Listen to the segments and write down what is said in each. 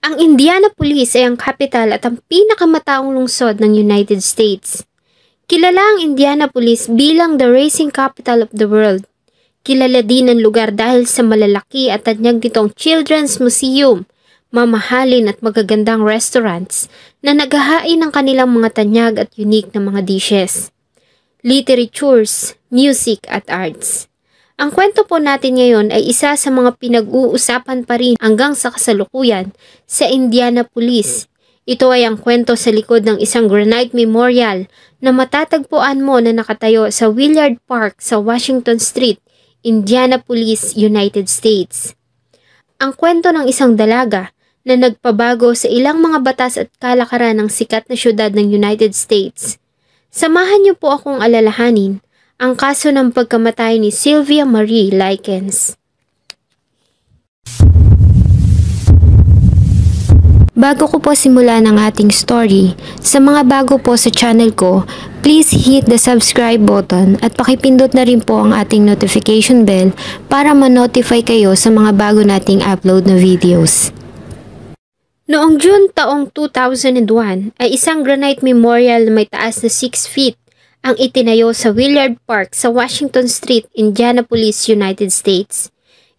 Ang Indianapolis ay ang kapital at ang pinakamataong lungsod ng United States. Kilala ang Indianapolis bilang the racing capital of the world. Kilala din ang lugar dahil sa malalaki at tanyag nitong Children's Museum, mamahalin at magagandang restaurants na naghahain ng kanilang mga tanyag at unique na mga dishes. Literatures, music at arts. Ang kwento po natin ngayon ay isa sa mga pinag-uusapan pa rin hanggang sa kasalukuyan sa Indianapolis. Ito ay ang kwento sa likod ng isang granite memorial na matatagpuan mo na nakatayo sa Willard Park sa Washington Street, Indianapolis, United States. Ang kwento ng isang dalaga na nagpabago sa ilang mga batas at kalakaran ng sikat na syudad ng United States. Samahan niyo po akong alalahanin ang kaso ng pagkamatay ni Sylvia Marie Likens. Bago ko po simulan ang ating story, sa mga bago po sa channel ko, please hit the subscribe button at pakipindot na rin po ang ating notification bell para ma-notify kayo sa mga bago nating upload na videos. Noong June taong 2001 ay isang granite memorial na may taas na 6 feet ang itinayo sa Willard Park sa Washington Street, Indianapolis, United States.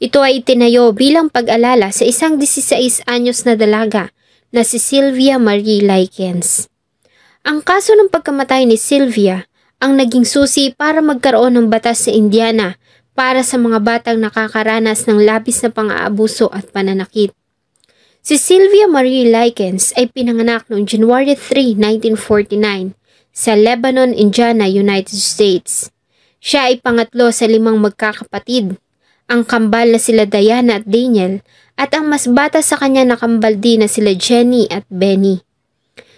Ito ay itinayo bilang pag-alala sa isang 16 anyos na dalaga na si Sylvia Marie Likens. Ang kaso ng pagkamatay ni Sylvia ang naging susi para magkaroon ng batas sa Indiana para sa mga batang nakakaranas ng labis na pang-aabuso at pananakit. Si Sylvia Marie Likens ay pinanganak noong January 3, 1949 sa Lebanon, Indiana, United States. Siya ay pangatlo sa 5 magkakapatid. Ang kambal na sila Diana at Daniel at ang mas bata sa kanya na kambal din na sila Jenny at Benny.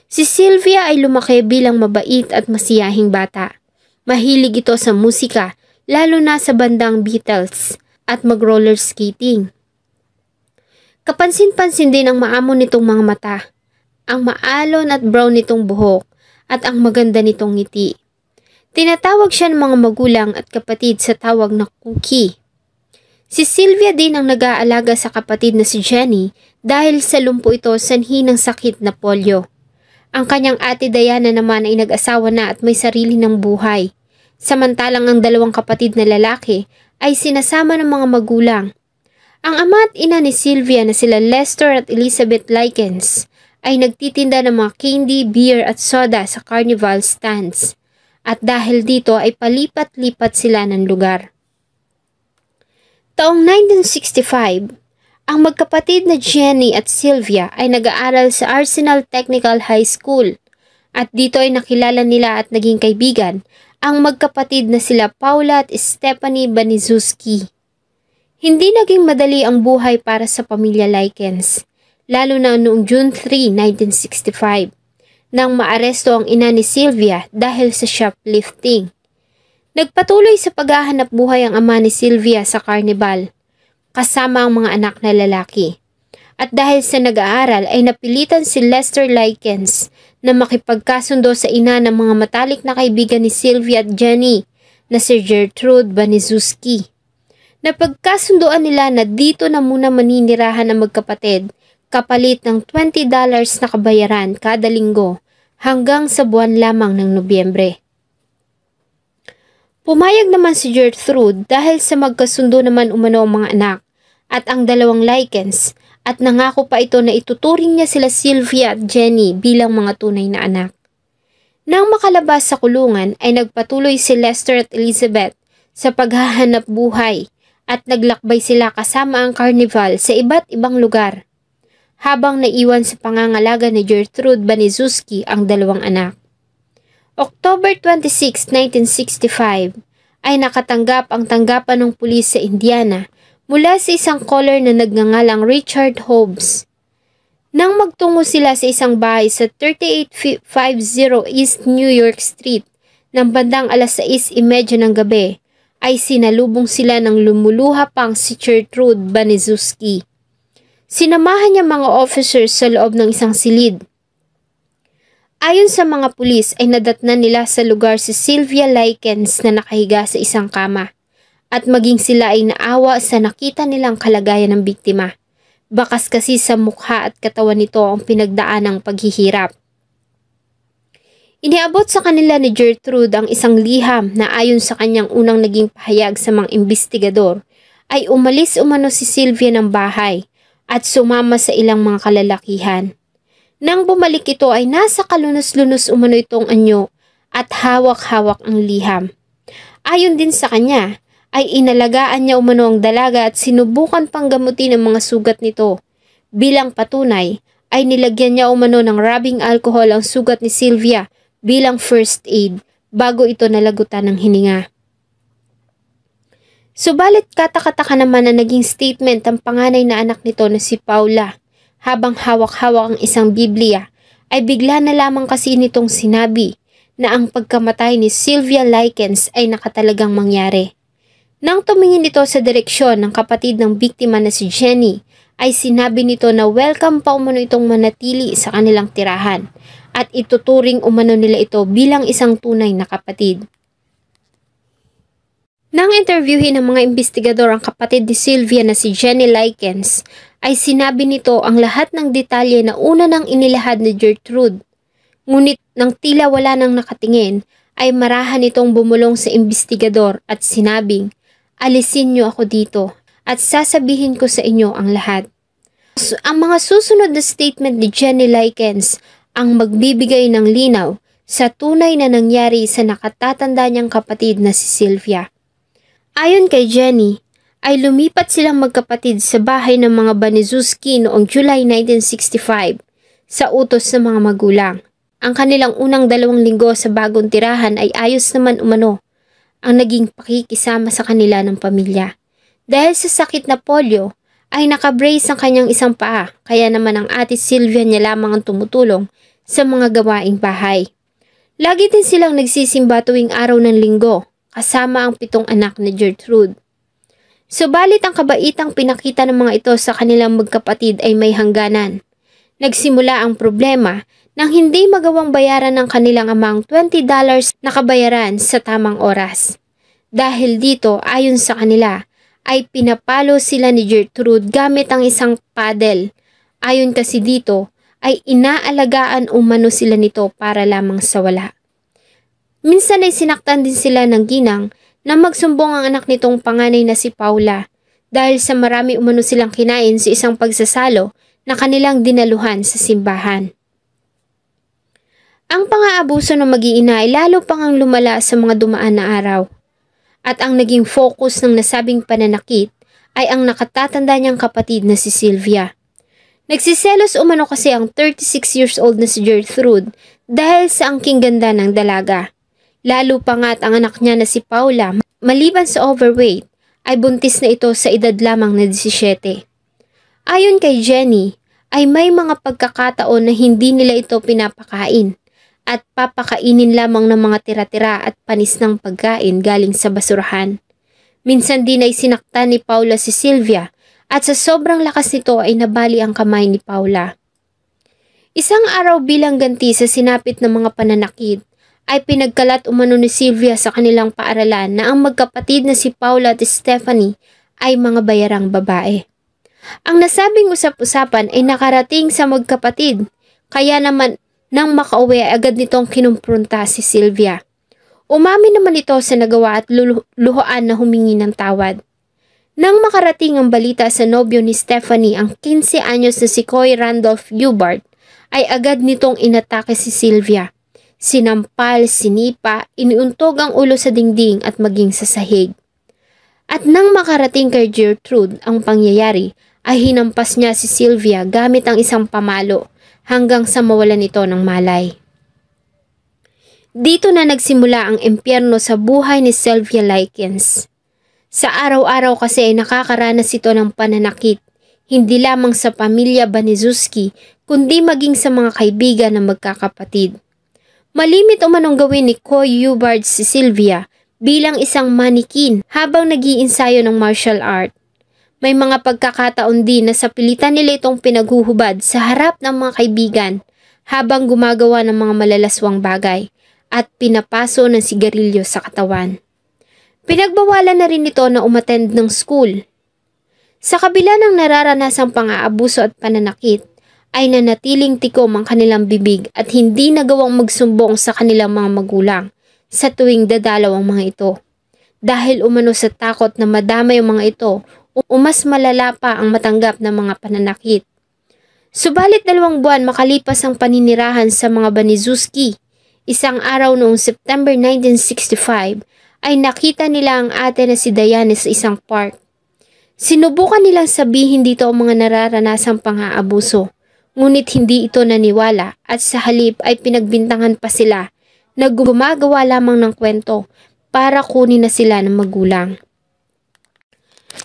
Si Sylvia ay lumaki bilang mabait at masiyahing bata. Mahilig ito sa musika, lalo na sa bandang Beatles at mag-roller skating. Kapansin-pansin din ang maamo nitong mga mata, ang maalon at brown nitong buhok, at ang maganda nitong ngiti. Tinatawag siya ng mga magulang at kapatid sa tawag na Cookie. Si Sylvia din ang nag-aalaga sa kapatid na si Jenny dahil sa lumpo ito sanhi ng sakit na polio. Ang kanyang ate Diana naman ay nag-asawa na at may sarili ng buhay. Samantalang ang 2 kapatid na lalaki ay sinasama ng mga magulang. Ang ama at ina ni Sylvia na sila Lester at Elizabeth Likens ay nagtitinda ng mga candy, beer at soda sa carnival stands. At dahil dito ay palipat-lipat sila ng lugar. Taong 1965, ang magkapatid na Jenny at Sylvia ay nag-aaral sa Arsenal Technical High School. At dito ay nakilala nila at naging kaibigan ang magkapatid na sila Paula at Stephanie Baniszewski. Hindi naging madali ang buhay para sa pamilya Likens, lalo na noong June 3, 1965, nang maaresto ang ina ni Sylvia dahil sa shoplifting. Nagpatuloy sa paghahanap buhay ang ama ni Sylvia sa carnival, kasama ang mga anak na lalaki. At dahil sa nag-aaral ay napilitan si Lester Likens na makipagkasundo sa ina ng mga matalik na kaibigan ni Sylvia at Jenny na si Gertrude Baniszewski. Napagkasundoan nila na dito na muna maninirahan ang magkapatid kapalit ng $20 na kabayaran kada linggo hanggang sa buwan lamang ng Nobyembre. Pumayag naman si Gertrude dahil sa magkasundo naman umano ang mga anak at ang 2 Likens at nangako pa ito na ituturing niya sila Sylvia at Jenny bilang mga tunay na anak. Nang makalabas sa kulungan ay nagpatuloy si Lester at Elizabeth sa paghahanap buhay at naglakbay sila kasama ang carnival sa iba't ibang lugar, habang naiwan sa pangangalaga ni Gertrude Baniszewski ang 2 anak. October 26, 1965 ay nakatanggap ang tanggapan ng pulis sa Indiana mula sa isang caller na nagngangalang Richard Hobbs. Nang magtungo sila sa isang bahay sa 3850 East New York Street ng bandang 6:30 ng gabi, ay sinalubong sila ng lumuluha pang si Gertrude Baniszewski. Sinamahan niya mga officers sa loob ng isang silid. Ayon sa mga pulis ay nadatnan nila sa lugar si Sylvia Likens na nakahiga sa isang kama at maging sila ay naawa sa nakita nilang kalagayan ng biktima. Bakas kasi sa mukha at katawan nito ang pinagdaanang paghihirap. Iniabot sa kanila ni Gertrude ang isang liham na ayon sa kanyang unang naging pahayag sa mga imbestigador ay umalis umano si Sylvia ng bahay at sumama sa ilang mga kalalakihan. Nang bumalik ito ay nasa kalunos-lunos umano itong anyo at hawak-hawak ang liham. Ayon din sa kanya ay inalagaan niya umano ang dalaga at sinubukan pang gamutin ang mga sugat nito. Bilang patunay ay nilagyan niya umano ng rubbing alcohol ang sugat ni Sylvia bilang first aid bago ito nalagutan ng hininga. Subalit katakataka naman na naging statement ang panganay na anak nito na si Paula. Habang hawak-hawak ang isang Biblia, ay bigla na lamang kasi nitong sinabi na ang pagkamatay ni Sylvia Likens ay nakatalagang mangyari. Nang tumingin ito sa direksyon ng kapatid ng biktima na si Jenny, ay sinabi nito na welcome pa umano itong manatili sa kanilang tirahan at ituturing umano nila ito bilang isang tunay na kapatid. Nang interviewin ng mga investigador ang kapatid ni Sylvia na si Jenny Likens, ay sinabi nito ang lahat ng detalye na una nang inilahad ni Gertrude. Ngunit nang tila wala nang nakatingin, ay marahan itong bumulong sa investigador at sinabing, alisin niyo ako dito at sasabihin ko sa inyo ang lahat. Ang mga susunod na statement ni Jenny Likens ang magbibigay ng linaw sa tunay na nangyari sa nakatatanda niyang kapatid na si Sylvia. Ayon kay Jenny, ay lumipat silang magkapatid sa bahay ng mga Baniszewski noong July 1965 sa utos ng mga magulang. Ang kanilang unang 2 linggo sa bagong tirahan ay ayos naman umano ang naging pakikisama sa kanila ng pamilya. Dahil sa sakit na polio, ay nakabrace ang kanyang isang paa, kaya naman ang ate Sylvia niya lamang ang tumutulong sa mga gawaing bahay. Lagi din silang nagsisimba tuwing araw ng linggo, kasama ang 7 anak ni Gertrude. Subalit ang kabaitang pinakita ng mga ito sa kanilang magkapatid ay may hangganan. Nagsimula ang problema nang hindi magawang bayaran ng kanilang amang $20 na kabayaran sa tamang oras. Dahil dito, ayon sa kanila, ay pinapalo sila ni Gertrude gamit ang isang paddle. Ayon kasi dito, ay inaalagaan umano sila nito para lamang sa wala. Minsan ay sinaktan din sila ng ginang na magsumbong ang anak nitong panganay na si Paula dahil sa marami umano silang kinain sa isang pagsasalo na kanilang dinaluhan sa simbahan. Ang pang-aabuso ng mag-iina ay lalo pang ang lumala sa mga dumaan na araw. At ang naging focus ng nasabing pananakit ay ang nakatatanda niyang kapatid na si Sylvia. Nagsiselos umano kasi ang 36 years old na si Gertrude dahil sa angking ganda ng dalaga. Lalo pa nga't ang anak niya na si Paula, maliban sa overweight, ay buntis na ito sa edad lamang na 17. Ayon kay Jenny, ay may mga pagkakataon na hindi nila ito pinapakain at papakainin lamang ng mga tira-tira at panis ng pagkain galing sa basurahan. Minsan din ay sinaktan ni Paula si Sylvia at sa sobrang lakas nito ay nabali ang kamay ni Paula. Isang araw bilang ganti sa sinapit ng mga pananakit, ay pinagkalat umano ni Sylvia sa kanilang paaralan na ang magkapatid na si Paula at Stephanie ay mga bayarang babae. Ang nasabing usap-usapan ay nakarating sa magkapatid, kaya naman nang makauwi ay agad nitong kinumpronta si Sylvia. Umamin naman ito sa nagawa at luhoan na humingi ng tawad. Nang makarating ang balita sa nobyo ni Stephanie, ang 15 anyos na si Coy Randolph Hubert, ay agad nitong inatake si Sylvia. Sinampal, sinipa, iniuntog ang ulo sa dingding at maging sa sahig. At nang makarating kay Gertrude ang pangyayari, ay hinampas niya si Sylvia gamit ang isang pamalo hanggang sa mawalan ito ng malay. Dito na nagsimula ang impyerno sa buhay ni Sylvia Likens. Sa araw-araw kasi ay nakakaranas ito ng pananakit, hindi lamang sa pamilya Baniszewski, kundi maging sa mga kaibigan na magkakapatid. Malimit umanong gawin ni Coy Hubert si Sylvia bilang isang manikin habang nag-iinsayo ng martial art. May mga pagkakataon din na sa pilitan nila itong pinaghuhubad sa harap ng mga kaibigan habang gumagawa ng mga malalaswang bagay at pinapaso ng sigarilyo sa katawan. Pinagbawalan na rin ito na umattend ng school. Sa kabila ng nararanasang pang-aabuso at pananakit, ay nanatiling tikom ang kanilang bibig at hindi nagawang magsumbong sa kanilang mga magulang sa tuwing dadalaw ang mga ito. Dahil umano sa takot na madamay ang mga ito o mas malala pa ang matanggap ng mga pananakit. Subalit 2 buwan makalipas ang paninirahan sa mga Baniszewski, isang araw noong September 1965 ay nakita nila ang ate na si Diane sa isang park. Sinubukan nilang sabihin dito ang mga nararanasang pang-aabuso. Ngunit hindi ito naniwala at sa halip ay pinagbintangan pa sila na gumagawa lamang ng kwento para kunin na sila ng magulang.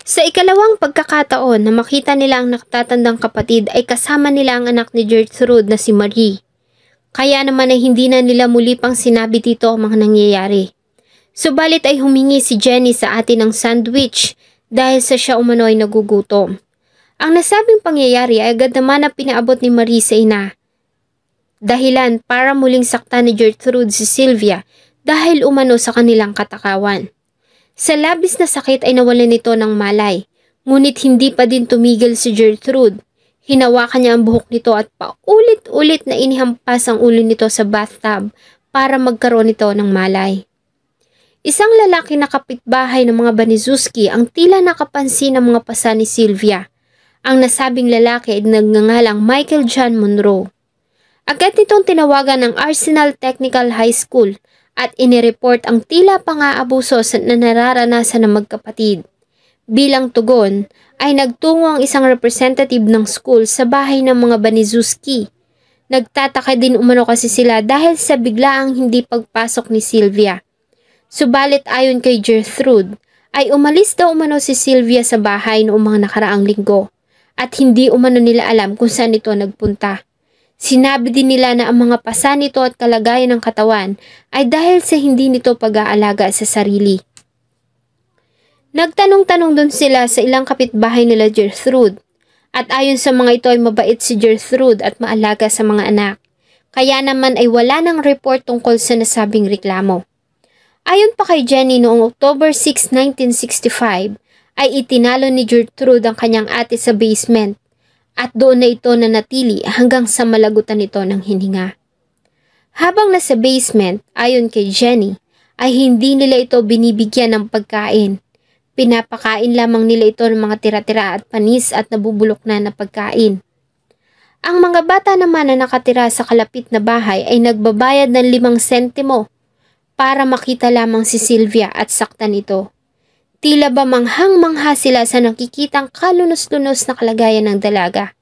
Sa ikalawang pagkakataon na makita nila ang nakatatandang kapatid ay kasama nila ang anak ni Gertrude na si Marie. Kaya naman ay hindi na nila muli pang sinabi dito ang mga nangyayari. Subalit ay humingi si Jenny sa atin ng sandwich dahil sa siya umano ay nagugutom. Ang nasabing pangyayari ay agad naman na pinaabot ni Marie sa ina. Dahilan para muling saktan ni Gertrude si Sylvia dahil umano sa kanilang katakawan. Sa labis na sakit ay nawalan nito ng malay, ngunit hindi pa din tumigil si Gertrude. Hinawakan niya ang buhok nito at paulit-ulit na inihampas ang ulo nito sa bathtub para magkaroon nito ng malay. Isang lalaki na kapitbahay ng mga Baniszewski ang tila nakapansin ng mga pasa ni Sylvia. Ang nasabing lalaki ay nagngangalang Michael John Monroe. Agad nitong tinawagan ng Arsenal Technical High School at inireport ang tila pang-aabuso na nararanasan ng magkapatid. Bilang tugon ay nagtungo ang isang representative ng school sa bahay ng mga Baniszewski. Nagtataka din umano kasi sila dahil sa biglaang hindi pagpasok ni Sylvia. Subalit ayon kay Gertrude ay umalis daw umano si Sylvia sa bahay noong mga nakaraang linggo. At hindi umano nila alam kung saan ito nagpunta. Sinabi din nila na ang mga pasa nito at kalagayan ng katawan ay dahil sa hindi nito pag-aalaga sa sarili. Nagtanong-tanong dun sila sa ilang kapitbahay nila Gertrude. At ayon sa mga ito ay mabait si Gertrude at maalaga sa mga anak. Kaya naman ay wala ng report tungkol sa nasabing reklamo. Ayon pa kay Jenny noong October 6, 1965, ay itinalo ni Gertrude ang kanyang ate sa basement at doon na ito nanatili hanggang sa malagutan ito ng hininga. Habang nasa basement, ayon kay Jenny, ay hindi nila ito binibigyan ng pagkain. Pinapakain lamang nila ito ng mga tira-tira at panis at nabubulok na pagkain. Ang mga bata naman na nakatira sa kalapit na bahay ay nagbabayad ng 5 sentimo para makita lamang si Sylvia at saktan ito. Tila ba manghang-mangha sila sa nakikitang kalunos-lunos na kalagayan ng dalaga.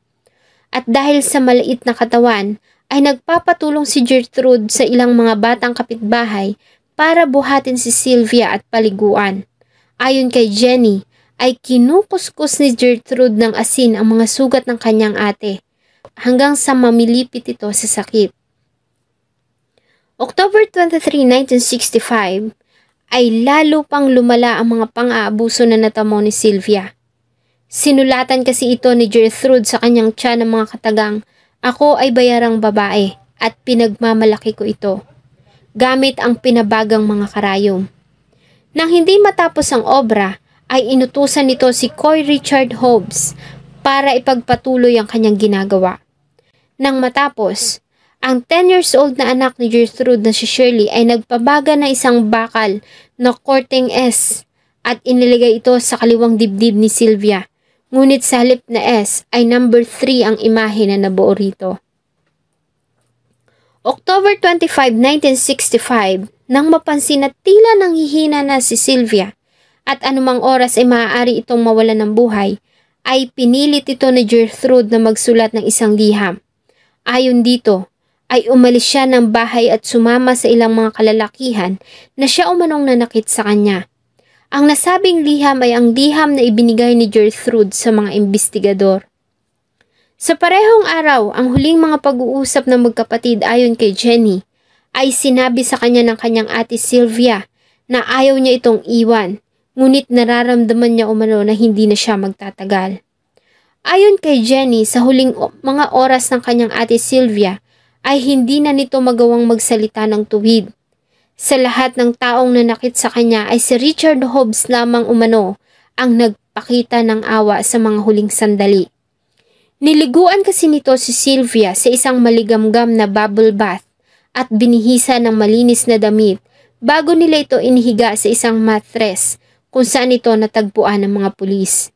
At dahil sa maliit na katawan, ay nagpapatulong si Gertrude sa ilang mga batang kapitbahay para buhatin si Sylvia at paliguan. Ayon kay Jenny, ay kinukuskus ni Gertrude ng asin ang mga sugat ng kanyang ate hanggang sa mamilipit ito sa sakit. October 23, 1965, ay lalo pang lumala ang mga pang-aabuso na natamo ni Sylvia. Sinulatan kasi ito ni Gertrude sa kanyang tiyan ng mga katagang, "Ako ay bayarang babae at pinagmamalaki ko ito," gamit ang pinabagang mga karayom. Nang hindi matapos ang obra, ay inutusan nito si Coy Richard Hobbs para ipagpatuloy ang kanyang ginagawa. Nang matapos, ang 10 years old na anak ni Gertrude na si Shirley ay nagpabaga na isang bakal na korteng S at inilagay ito sa kaliwang dibdib ni Sylvia. Ngunit sa halip na S ay number 3 ang imahe na nabuo rito. October 25, 1965, nang mapansin na tila nanghihina na si Sylvia at anumang oras ay maaari itong mawalan ng buhay, ay pinilit ito ni Gertrude na magsulat ng isang liham. Ayon dito, ay umalis siya ng bahay at sumama sa ilang mga kalalakihan na siya umanong nanakit sa kanya. Ang nasabing liham ay ang liham na ibinigay ni Gertrude sa mga investigador. Sa parehong araw, ang huling mga pag-uusap ng magkapatid ayon kay Jenny ay sinabi sa kanya ng kanyang ate Sylvia na ayaw niya itong iwan, ngunit nararamdaman niya umano na hindi na siya magtatagal. Ayon kay Jenny, sa huling mga oras ng kanyang ate Sylvia, ay hindi na nito magawang magsalita ng tuwid. Sa lahat ng taong nanakit sa kanya ay si Richard Hobbs lamang umano ang magpakita ng awa sa mga huling sandali. Niliguan kasi nito si Sylvia sa isang maligamgam na bubble bath at binihisa ng malinis na damit bago nila ito inihiga sa isang mattress kung saan ito natagpuan ng mga pulis.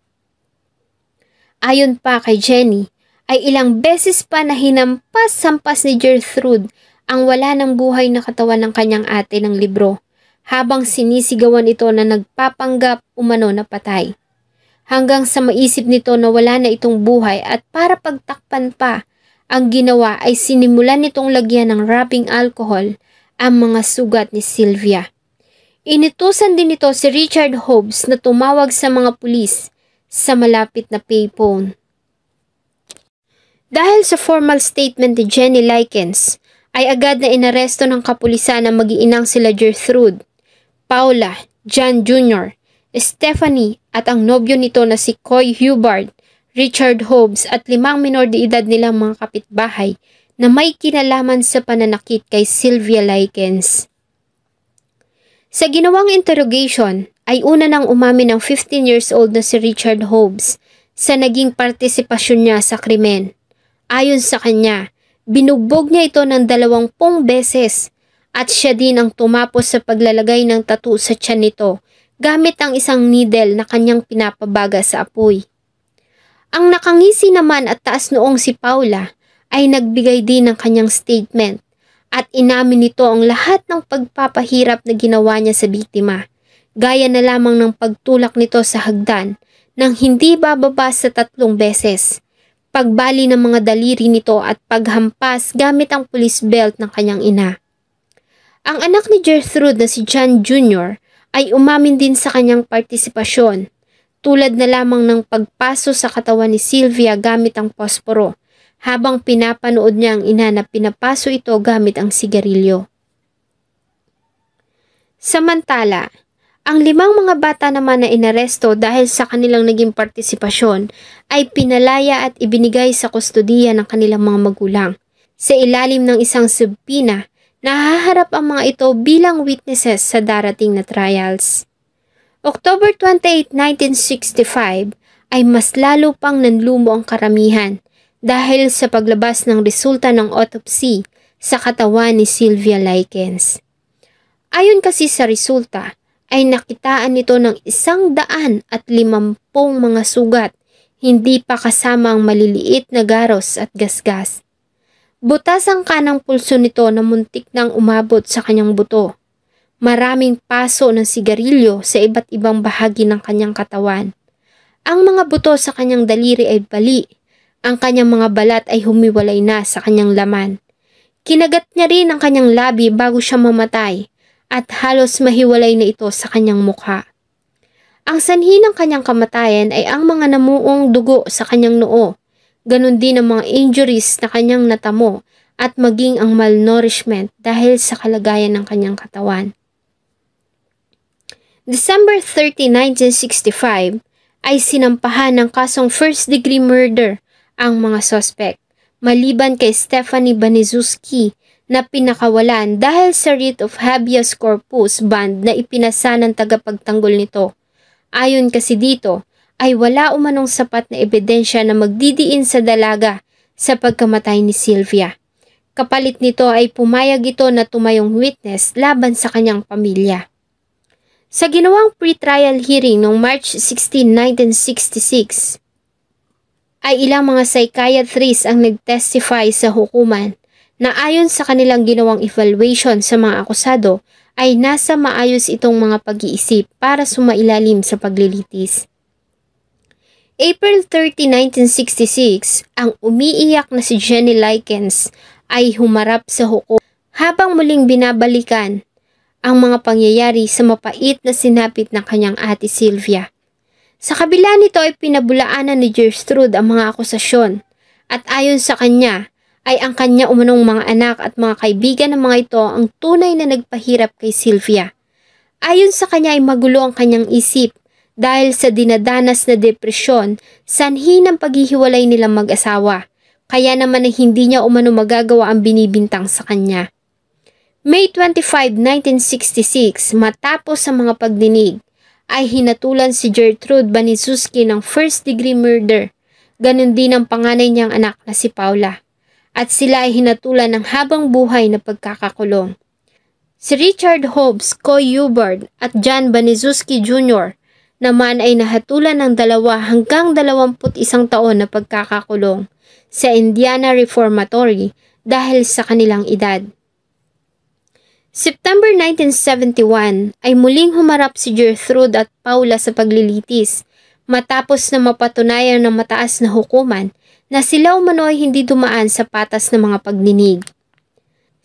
Ayon pa kay Jenny, ay ilang beses pa na hinampas-sampas ni Gertrude ang wala ng buhay na katawan ng kanyang ate ng libro, habang sinisigawan ito na nagpapanggap umano na patay. Hanggang sa maisip nito na wala na itong buhay at para pagtakpan pa, ang ginawa ay sinimulan nitong lagyan ng rubbing alcohol ang mga sugat ni Sylvia. Inutusan din nito si Richard Hobbs na tumawag sa mga pulis sa malapit na payphone. Dahil sa formal statement ni Jenny Likens, ay agad na inaresto ng kapulisan ang mag-iinang sila Gertrude, Paula, John Jr., Stephanie at ang nobyo nito na si Coy Hubbard, Richard Hobbs at 5 minor de edad nilang mga kapitbahay na may kinalaman sa pananakit kay Sylvia Likens. Sa ginawang interrogation ay una nang umamin ng 15 years old na si Richard Hobbs sa naging partisipasyon niya sa krimen. Ayon sa kanya, binugbog niya ito ng 20 beses at siya din ang tumapos sa paglalagay ng tattoo sa tiyan nito gamit ang isang needle na kanyang pinapabaga sa apoy. Ang nakangisi naman at taas noong si Paula ay nagbigay din ng kanyang statement at inamin nito ang lahat ng pagpapahirap na ginawa niya sa biktima, gaya na lamang ng pagtulak nito sa hagdan nang hindi bababa sa 3 beses, pagbali ng mga daliri nito at paghampas gamit ang police belt ng kanyang ina. Ang anak ni Gertrude na si John Jr. ay umamin din sa kanyang partisipasyon, tulad na lamang ng pagpaso sa katawan ni Sylvia gamit ang posporo, habang pinapanood niya ang ina na pinapaso ito gamit ang sigarilyo. Samantala, ang 5 mga bata naman na inaresto dahil sa kanilang naging partisipasyon ay pinalaya at ibinigay sa kustodiya ng kanilang mga magulang. Sa ilalim ng isang subpoena, nahaharap ang mga ito bilang witnesses sa darating na trials. October 28, 1965 ay mas lalo pang nanlumo ang karamihan dahil sa paglabas ng resulta ng autopsy sa katawan ni Sylvia Likens. Ayon kasi sa resulta, ay nakitaan nito ng 150 mga sugat, hindi pa kasama ang maliliit na garos at gasgas. Butas ang kanang pulso nito na muntik nang umabot sa kanyang buto. Maraming paso ng sigarilyo sa iba't ibang bahagi ng kanyang katawan. Ang mga buto sa kanyang daliri ay bali. Ang kanyang mga balat ay humiwalay na sa kanyang laman. Kinagat niya rin ang kanyang labi bago siya mamatay at halos mahiwalay na ito sa kanyang mukha. Ang sanhi ng kanyang kamatayan ay ang mga namuong dugo sa kanyang noo. Ganon din ang mga injuries na kanyang natamo at maging ang malnourishment dahil sa kalagayan ng kanyang katawan. December 30, 1965 ay sinampahan ng kasong first-degree murder ang mga suspect, maliban kay Stephanie Baniszewski na pinakawalan dahil sa writ of habeas corpus bond na ipinasa ng tagapagtanggol nito. Ayon kasi dito, ay wala umanong sapat na ebidensya na magdidiin sa dalaga sa pagkamatay ni Sylvia. Kapalit nito ay pumayag ito na tumayong witness laban sa kanyang pamilya. Sa ginawang pre-trial hearing noong March 16, 1966, ay ilang mga psychiatrists ang nag-testify sa hukuman na ayon sa kanilang ginawang evaluation sa mga akusado ay nasa maayos itong mga pag-iisip para sumailalim sa paglilitis. April 30, 1966, ang umiiyak na si Jenny Likens ay humarap sa hukom habang muling binabalikan ang mga pangyayari sa mapait na sinapit ng kanyang ate Sylvia. Sa kabila nito ay pinabulaanan ni Gertrude ang mga akusasyon at ayon sa kanya ay ang kanya umanong mga anak at mga kaibigan ng mga ito ang tunay na nagpahirap kay Sylvia. Ayon sa kanya ay magulo ang kanyang isip dahil sa dinadanas na depresyon, sanhi ng paghihiwalay nilang mag-asawa, kaya naman ay hindi niya umano magagawa ang binibintang sa kanya. May 25, 1966, matapos sa mga pagdinig, ay hinatulan si Gertrude Baniszewski ng first-degree murder. Ganon din ang panganay niyang anak na si Paula. At sila ay hinatulan ng habang buhay na pagkakakulong. Si Richard Hobbs, Coy Hubbard at John Baniszewski Jr. naman ay nahatulan ng 2 hanggang 21 taon na pagkakakulong sa Indiana Reformatory dahil sa kanilang edad. September 1971 ay muling humarap si Gertrude at Paula sa paglilitis matapos na mapatunayan ng mataas na hukuman na sila umano ay hindi dumaan sa patas na mga pagdinig.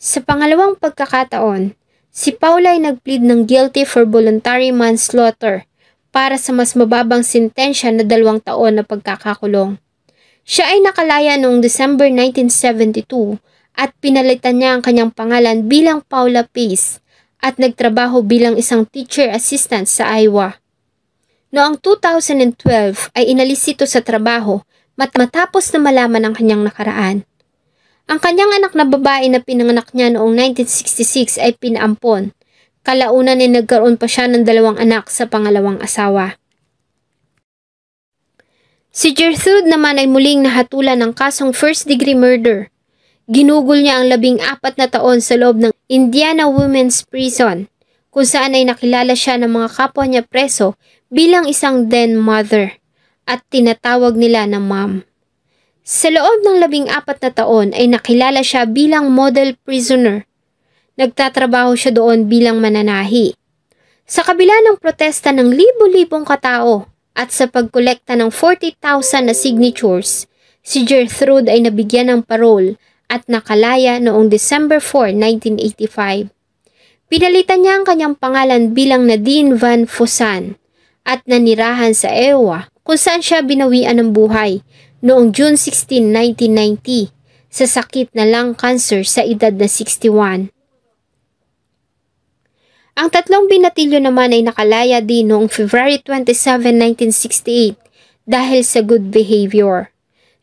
Sa pangalawang pagkakataon, si Paula ay nagplead ng guilty for voluntary manslaughter para sa mas mababang sentensya na 2 taon na pagkakakulong. Siya ay nakalaya noong December 1972 at pinalitan niya ang kanyang pangalan bilang Paula Pace at nagtrabaho bilang isang teacher assistant sa Iowa. Noong 2012 ay inalis ito sa trabaho matapos na malaman ang kanyang nakaraan. Ang kanyang anak na babae na pinanganak niya noong 1966 ay pinaampon. Kalaunan ay nagkaroon pa siya ng 2 anak sa pangalawang asawa. Si Gertrude naman ay muling nahatulan ng kasong first-degree murder. Ginugol niya ang 14 na taon sa loob ng Indiana Women's Prison, kung saan ay nakilala siya ng mga kapwa niya preso bilang isang den mother at tinatawag nila na mom. Sa loob ng 14 na taon ay nakilala siya bilang model prisoner. Nagtatrabaho siya doon bilang mananahi. Sa kabila ng protesta ng libo-libong katao at sa pagkolekta ng 40,000 na signatures, si Gertrude ay nabigyan ng parole at nakalaya noong December 4, 1985. Pinalitan niya ang kanyang pangalan bilang Nadine Van Fossan at nanirahan sa Iowa kung saan siya binawian ng buhay noong June 16, 1990 sa sakit na lung cancer sa edad na 61. Ang 3 binatilyo naman ay nakalaya din noong February 27, 1968 dahil sa good behavior.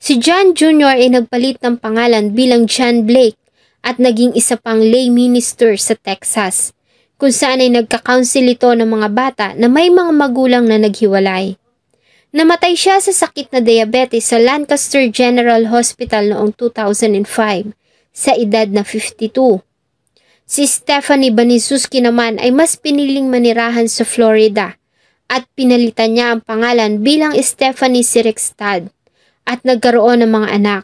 Si John Jr. ay nagpalit ng pangalan bilang John Blake at naging isa pang lay minister sa Texas, kung saan ay nagka-counsel ito ng mga bata na may mga magulang na naghiwalay. Namatay siya sa sakit na diabetes sa Lancaster General Hospital noong 2005 sa edad na 52. Si Stephanie Baniszewski naman ay mas piniling manirahan sa Florida at pinalitan niya ang pangalan bilang Stephanie Sirextad at nagkaroon ng mga anak.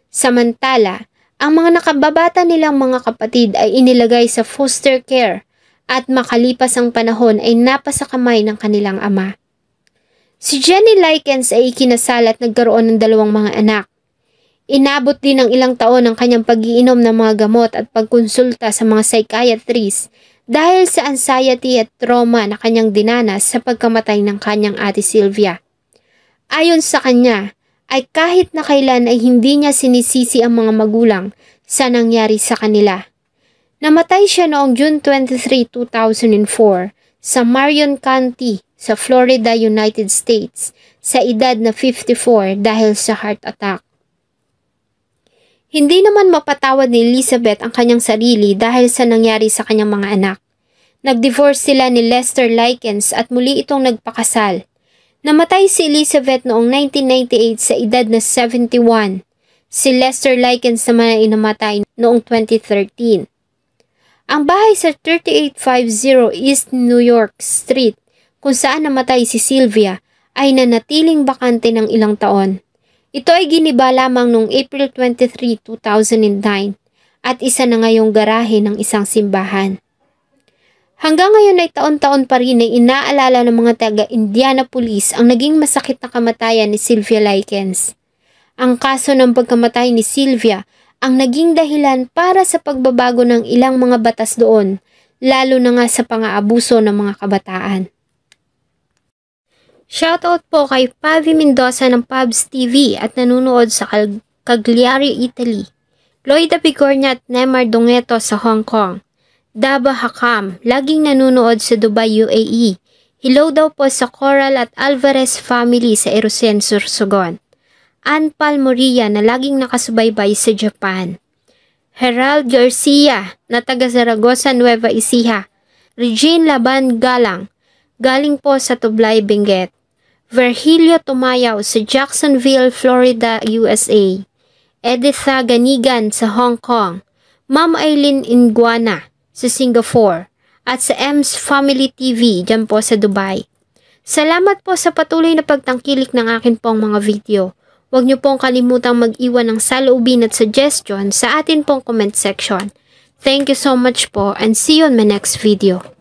Samantala, ang mga nakababata nilang mga kapatid ay inilagay sa foster care at makalipas ang panahon ay napasa kamay ng kanilang ama. Si Jenny Likens ay ikinasal at nagkaroon ng 2 mga anak. Inabot din ng ilang taon ang kanyang pag-iinom ng mga gamot at pagkonsulta sa mga psychiatrist dahil sa anxiety at trauma na kanyang dinanas sa pagkamatay ng kanyang ate Sylvia. Ayon sa kanya, ay kahit na kailan ay hindi niya sinisisi ang mga magulang sa nangyari sa kanila. Namatay siya noong June 23, 2004 sa Marion County sa Florida, United States sa edad na 54 dahil sa heart attack. Hindi naman mapatawad ni Elizabeth ang kanyang sarili dahil sa nangyari sa kanyang mga anak. Nag-divorce sila ni Lester Likens at muli itong nagpakasal. Namatay si Elizabeth noong 1998 sa edad na 71. Si Lester Likens naman ay namatay noong 2013. Ang bahay sa 3850 East New York Street kung saan namatay si Sylvia ay nanatiling bakante ng ilang taon. Ito ay giniba lamang noong April 23, 2009 at isa na ngayong garahe ng isang simbahan. Hanggang ngayon ay taon-taon pa rin ay inaalala ng mga taga-Indiana Police ang naging masakit na kamatayan ni Sylvia Likens. Ang kaso ng pagkamatay ni Sylvia ang naging dahilan para sa pagbabago ng ilang mga batas doon, lalo na nga sa pang-aabuso ng mga kabataan. Shoutout po kay Pavi Mendoza ng Pabs TV at nanunood sa Cagliari, Italy. Loida Bigornia at Neymar Dongeto sa Hong Kong. Daba Hakam, laging nanunood sa Dubai, UAE. Hello daw po sa Coral at Alvarez family sa Erosen, Sorsogon. Ann Palmoria na laging nakasubaybay sa Japan. Herald Garcia na taga Zaragoza, Nueva Ecija. Regine Laban Galang, galing po sa Tublay, Benguet. Virgilio Tumayaw sa Jacksonville, Florida, USA. Editha Ganigan sa Hong Kong. Ma'am Eileen Inguana sa Singapore. At sa M's Family TV dyan po sa Dubai. Salamat po sa patuloy na pagtangkilik ng akin pong mga video. Huwag niyo pong kalimutang mag-iwan ng saloobin at suggestion sa atin pong comment section. Thank you so much po and see you on my next video.